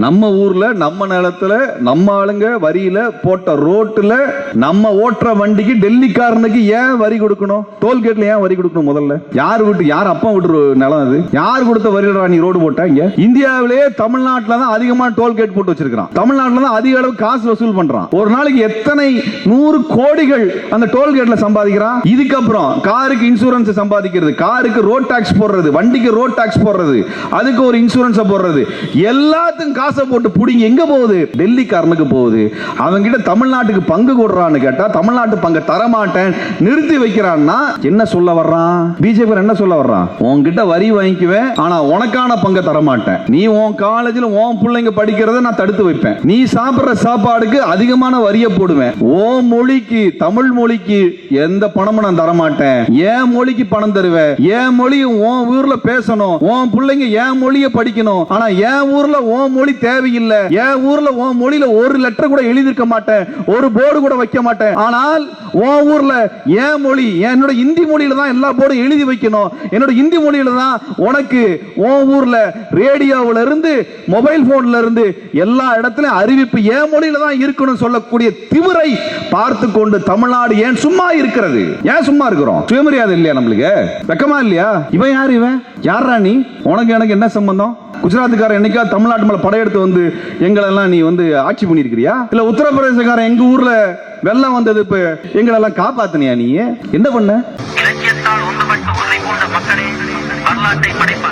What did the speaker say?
நம்ம ஊர்ல நம்ம நிலத்துல நம்ம ஆளுங்க வரியில போட்ட ரோட்டுல நம்ம ஓட்டுற வண்டிக்கு டெல்லிக்காரனுக்கு ஏன் வரி கொடுக்கணும்? டோல்கேட்ல ஏன் வரி கொடுக்கணும்? முதல்ல யார் வீட்டு யார் அப்பா வீட்டு நிலம் அது? யார் கொடுத்த வரியில நீ ரோடு போட்ட? இங்க இந்தியாவிலேயே தமிழ்நாட்டில் தான் அதிகமான டோல்கேட் போட்டு வச்சிருக்கான். தமிழ்நாட்டில் தான் அதிக அளவு காசு வசூல் பண்றான். ஒரு நாளைக்கு எத்தனை 100 கோடிகள் அந்த டோல்கேட்ல சம்பாதிக்கிறான். இதுக்கப்புறம் காருக்கு இன்சூரன்ஸ் சம்பாதிக்கிறது, காருக்கு ரோட் டாக்ஸ் போடுறது, வண்டிக்கு ரோட் டாக்ஸ் போடுறது, அதுக்கு ஒரு இன்சூரன்ஸ் போடுறது, எல்லாத்துக்கும் காசை போட்டு புடிங்க எங்க போகுது? டெல்லிக்காரனுக்கு போகுது. அவங்க கிட்ட தமிழ்நாட்டுக்கு பங்கு கொடுறான்னு கேட்டா தமிழ்நாட்டு பங்கு தரமாட்டேன் நிறுத்தி வைக்கிறான்னா என்ன சொல்ல வர்றான்? பிஜேபி என்ன சொல்ல வர்றான்? உன்கிட்ட வரி வாங்கிக்குவேன், ஆனா உனக்கான பங்கை தரமாட்டேன். நீ உன் காலேஜில் உன் பிள்ளைங்க படிக்கிறத நான் தடுத்து வைப்பேன். நீ சாப்பிடுற சாப்பாடுக்கு அதிகமான வரிய போடுவேன். ஓ மொழிக்கு, தமிழ் மொழிக்கு எந்த பணமும் நான் தரமாட்டேன். என் மொழிக்கு பணம் தருவேன். என் மொழி உன் ஊர்ல பேசணும், உன் பிள்ளைங்க என் மொழிய படிக்கணும். ஆனா என் ஊர்ல உன் மொழி தேவையில்லை. என் ஊர்ல உன் மொழியில ஒரு லெட்டர் கூட எழுதியிருக்க மாட்டேன், ஒரு போர்டு கூட வைக்க மாட்டேன். ஆனால் உன் ஊர்ல என் மொழி, என்னோட இந்தி மொழியில தான் எல்லா போர்டும் எழுதி வைக்கணும். என்னோட இந்தி மொழியில தான் உனக்கு உன் ஊர்ல ரேடியோவில் இருந்து மொபைல் போன்ல இருந்து எல்லா இடத்துலயும் அறிவிப்பு என் மொழியில தான் இருக்கணும் சொல்லக்கூடிய திமிரை பார்த்து கொண்டு தமிழ்நாடு ஏன் சும்மா இருக்கிறது? ஏன் சும்மா இருக்கிறோம்? சுயமரியாதை இல்லையா நம்மளுக்கு? வெக்கமா இல்லையா? இவன் யார்? இவன் யாரா? நீ உனக்கு எனக்கு என்ன சம்பந்தம்? குஜராத்துக்காரன் என்னைக்கா தமிழ்நாட்டு மேல படையெடுத்து வந்து எங்களெல்லாம் நீ வந்து ஆட்சி பண்ணிருக்கிறியா? இல்ல உத்தரப்பிரதேசக்காரன் எங்க ஊர்ல வெள்ளம் வந்தது இப்ப எங்களெல்லாம் காப்பாத்தினியா? நீ என்ன பண்ண? இலக்கியத்தால் ஒன்றுபட்டு உன்னை போன்ற மக்களே வரலாற்றை படைப்பார்.